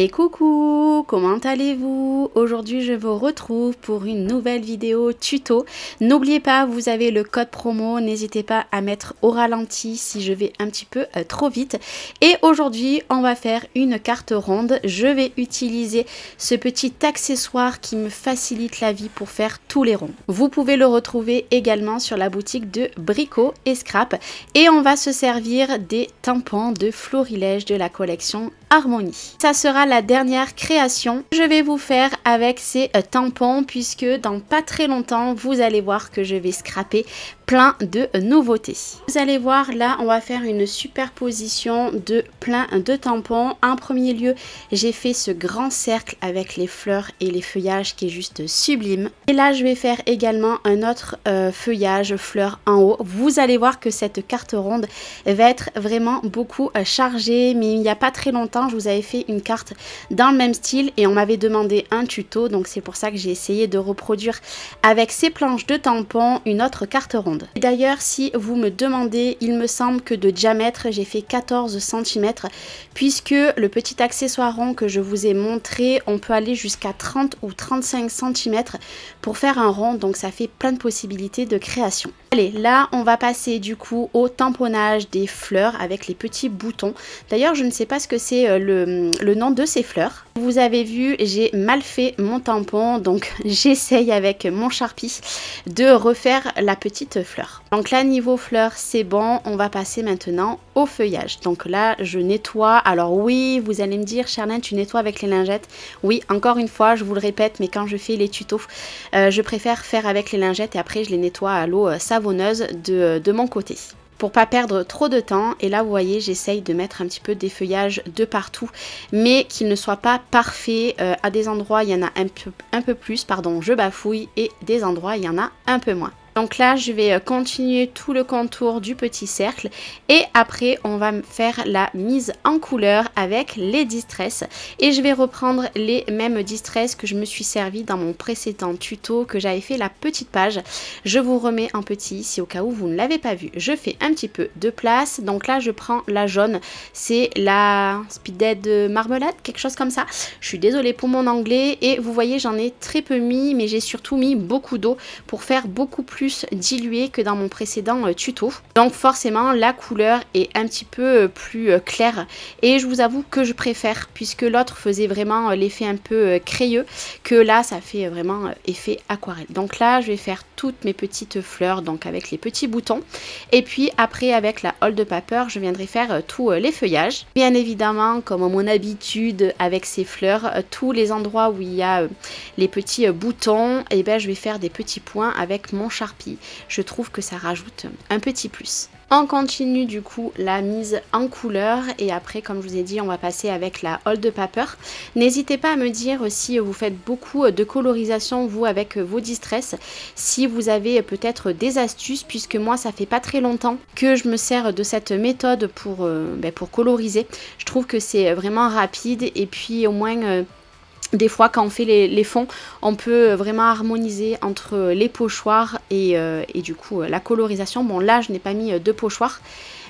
Et coucou, comment allez-vous? Aujourd'hui je vous retrouve pour une nouvelle vidéo tuto. N'oubliez pas, vous avez le code promo, n'hésitez pas à mettre au ralenti si je vais un petit peu trop vite. Et aujourd'hui on va faire une carte ronde. Je vais utiliser ce petit accessoire qui me facilite la vie pour faire tous les ronds. Vous pouvez le retrouver également sur la boutique de Brico et Scrap. Et on va se servir des tampons de Florilège de la collection Harmonie. Ça sera la dernière création que je vais vous faire avec ces tampons, puisque dans pas très longtemps vous allez voir que je vais scraper plein de nouveautés. Vous allez voir, là on va faire une superposition de plein de tampons. En premier lieu, j'ai fait ce grand cercle avec les fleurs et les feuillages qui est juste sublime. Et là je vais faire également un autre feuillage fleurs en haut. Vous allez voir que cette carte ronde va être vraiment beaucoup chargée, mais il n'y a pas très longtemps je vous avais fait une carte dans le même style et on m'avait demandé un tuto, donc c'est pour ça que j'ai essayé de reproduire avec ces planches de tampons une autre carte ronde. D'ailleurs, si vous me demandez, il me semble que de diamètre j'ai fait 14 cm, puisque le petit accessoire rond que je vous ai montré, on peut aller jusqu'à 30 ou 35 cm pour faire un rond, donc ça fait plein de possibilités de création. Allez, là on va passer du coup au tamponnage des fleurs avec les petits boutons. D'ailleurs je ne sais pas ce que c'est le nom de ces fleurs. Vous avez vu, j'ai mal fait mon tampon, donc j'essaye avec mon Sharpie de refaire la petite fleur. Donc là niveau fleurs c'est bon, on va passer maintenant au feuillage. Donc là je nettoie. Alors oui, vous allez me dire Charlène, tu nettoies avec les lingettes. Oui, encore une fois je vous le répète, mais quand je fais les tutos je préfère faire avec les lingettes et après je les nettoie à l'eau savonneuse de mon côté, pour pas perdre trop de temps. Et là vous voyez, j'essaye de mettre un petit peu des feuillages de partout, mais qu'ils ne soient pas parfaits. À des endroits il y en a un peu plus, pardon, je bafouille, et des endroits il y en a un peu moins. Donc là je vais continuer tout le contour du petit cercle et après on va faire la mise en couleur avec les distress, et je vais reprendre les mêmes distress que je me suis servi dans mon précédent tuto que j'avais fait la petite page. Je vous remets en petit ici au cas où vous ne l'avez pas vu. Je fais un petit peu de place, donc là je prends la jaune, c'est la Speedhead Marmelade, quelque chose comme ça. Je suis désolée pour mon anglais, et vous voyez j'en ai très peu mis, mais j'ai surtout mis beaucoup d'eau pour faire beaucoup plus dilué que dans mon précédent tuto. Donc forcément la couleur est un petit peu plus claire, et je vous avoue que je préfère, puisque l'autre faisait vraiment l'effet un peu crayeux, que là ça fait vraiment effet aquarelle. Donc là je vais faire toutes mes petites fleurs, donc avec les petits boutons, et puis après avec la Hold Paper je viendrai faire tous les feuillages. Bien évidemment, comme à mon habitude avec ces fleurs, tous les endroits où il y a les petits boutons, et ben je vais faire des petits points avec mon Sharpie. Je trouve que ça rajoute un petit plus. On continue du coup la mise en couleur, et après comme je vous ai dit on va passer avec la Hold Paper. N'hésitez pas à me dire si vous faites beaucoup de colorisation vous avec vos distress, si vous avez peut-être des astuces, puisque moi ça fait pas très longtemps que je me sers de cette méthode pour coloriser. Je trouve que c'est vraiment rapide, et puis au moins des fois quand on fait les fonds on peut vraiment harmoniser entre les pochoirs et du coup la colorisation. Bon là je n'ai pas mis de pochoirs,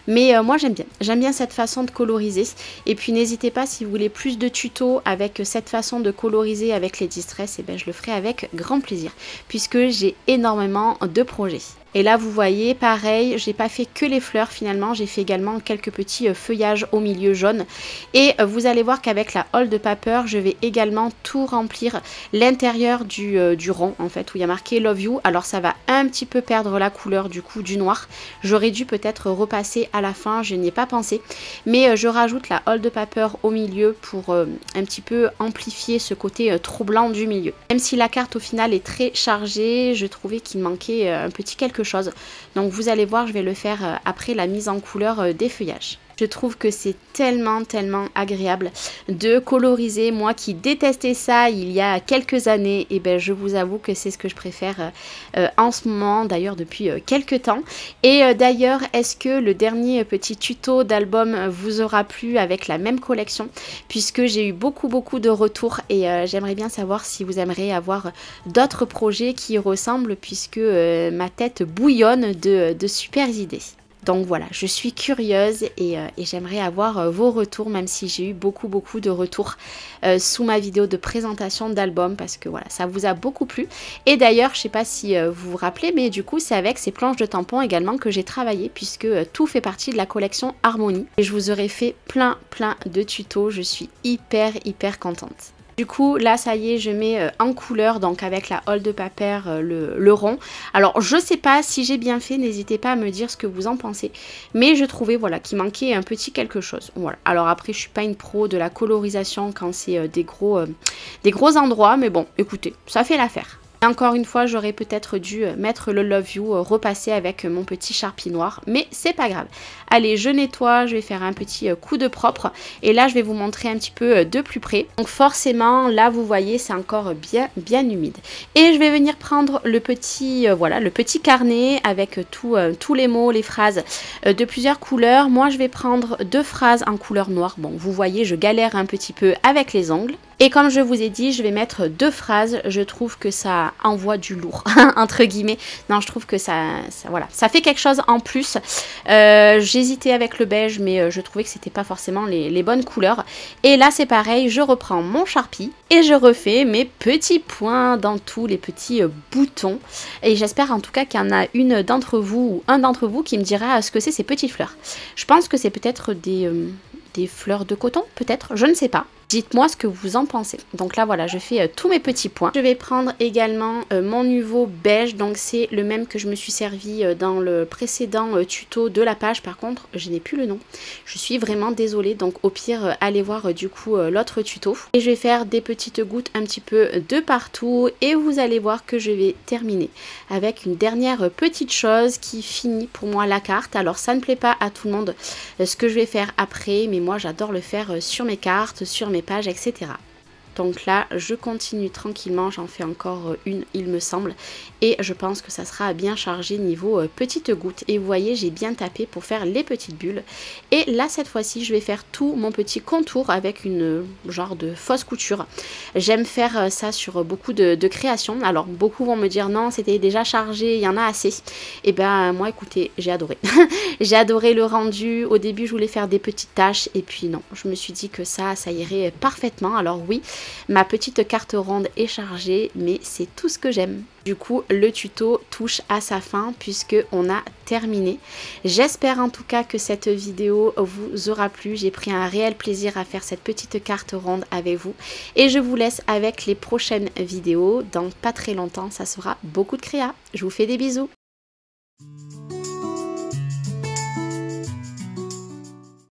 mais moi j'aime bien cette façon de coloriser. Et puis n'hésitez pas, si vous voulez plus de tutos avec cette façon de coloriser avec les distress, et ben je le ferai avec grand plaisir, puisque j'ai énormément de projets. Et là vous voyez pareil, j'ai pas fait que les fleurs finalement, j'ai fait également quelques petits feuillages au milieu jaune. Et vous allez voir qu'avec la Hold Paper je vais également tout remplir l'intérieur du rond en fait, où il y a marqué Love You. Alors ça va un petit peu perdre la couleur du coup du noir, j'aurais dû peut-être repasser à la fin, je n'y ai pas pensé, mais je rajoute la Hold Paper au milieu pour un petit peu amplifier ce côté trop blanc du milieu. Même si la carte au final est très chargée, je trouvais qu'il manquait un petit quelque chose. Donc vous allez voir, je vais le faire après la mise en couleur des feuillages. Je trouve que c'est tellement agréable de coloriser. Moi qui détestais ça il y a quelques années, et ben je vous avoue que c'est ce que je préfère en ce moment, d'ailleurs depuis quelques temps. Et d'ailleurs, est-ce que le dernier petit tuto d'album vous aura plu avec la même collection? Puisque j'ai eu beaucoup de retours et j'aimerais bien savoir si vous aimeriez avoir d'autres projets qui y ressemblent, puisque ma tête bouillonne de super idées. Donc voilà, je suis curieuse et j'aimerais avoir vos retours, même si j'ai eu beaucoup de retours sous ma vidéo de présentation d'album, parce que voilà, ça vous a beaucoup plu. Et d'ailleurs, je sais pas si vous vous rappelez, mais du coup, c'est avec ces planches de tampons également que j'ai travaillé, puisque tout fait partie de la collection Harmonie. Et je vous aurais fait plein de tutos, je suis hyper contente. Du coup, là, ça y est, je mets en couleur, donc avec la Old Paper, le rond. Alors, je sais pas si j'ai bien fait, n'hésitez pas à me dire ce que vous en pensez. Mais je trouvais, voilà, qu'il manquait un petit quelque chose. Voilà. Alors après, je suis pas une pro de la colorisation quand c'est des gros endroits. Mais bon, écoutez, ça fait l'affaire. Encore une fois, j'aurais peut-être dû mettre le Love You, repasser avec mon petit Sharpie noir, mais c'est pas grave. Allez, je nettoie, je vais faire un petit coup de propre, et là je vais vous montrer un petit peu de plus près. Donc forcément, là vous voyez, c'est encore bien humide. Et je vais venir prendre le petit, voilà, le petit carnet avec tous les mots, les phrases de plusieurs couleurs. Moi, je vais prendre 2 phrases en couleur noire. Bon, vous voyez, je galère un petit peu avec les ongles. Et comme je vous ai dit, je vais mettre 2 phrases. Je trouve que ça envoie du lourd, entre guillemets. Non, je trouve que voilà, ça fait quelque chose en plus. J'hésitais avec le beige, mais je trouvais que c'était pas forcément les bonnes couleurs. Et là, c'est pareil, je reprends mon Sharpie et je refais mes petits points dans tous les petits boutons. Et j'espère en tout cas qu'il y en a une d'entre vous ou un d'entre vous qui me dira ce que c'est ces petites fleurs. Je pense que c'est peut-être des fleurs de coton, peut-être, je ne sais pas. Dites-moi ce que vous en pensez. Donc là, voilà, je fais tous mes petits points. Je vais prendre également mon niveau beige. Donc c'est le même que je me suis servi dans le précédent tuto de la page. Par contre, je n'ai plus le nom. Je suis vraiment désolée. Donc au pire, allez voir du coup l'autre tuto. Et je vais faire des petites gouttes un petit peu de partout. Et vous allez voir que je vais terminer avec une dernière petite chose qui finit pour moi la carte. Alors ça ne plaît pas à tout le monde ce que je vais faire après. Mais moi, j'adore le faire sur mes cartes, sur mes pages, etc. Donc là, je continue tranquillement, j'en fais encore une, il me semble. Et je pense que ça sera bien chargé niveau petites gouttes. Et vous voyez, j'ai bien tapé pour faire les petites bulles. Et là, cette fois-ci, je vais faire tout mon petit contour avec une genre de fausse couture. J'aime faire ça sur beaucoup de créations. Alors, beaucoup vont me dire non, c'était déjà chargé, il y en a assez. Et ben, moi, écoutez, j'ai adoré. J'ai adoré le rendu. Au début, je voulais faire des petites taches. Et puis non, je me suis dit que ça irait parfaitement. Alors oui, ma petite carte ronde est chargée, mais c'est tout ce que j'aime. Du coup, le tuto touche à sa fin puisque on a terminé. J'espère en tout cas que cette vidéo vous aura plu. J'ai pris un réel plaisir à faire cette petite carte ronde avec vous. Et je vous laisse avec les prochaines vidéos. Dans pas très longtemps, ça sera beaucoup de créa. Je vous fais des bisous.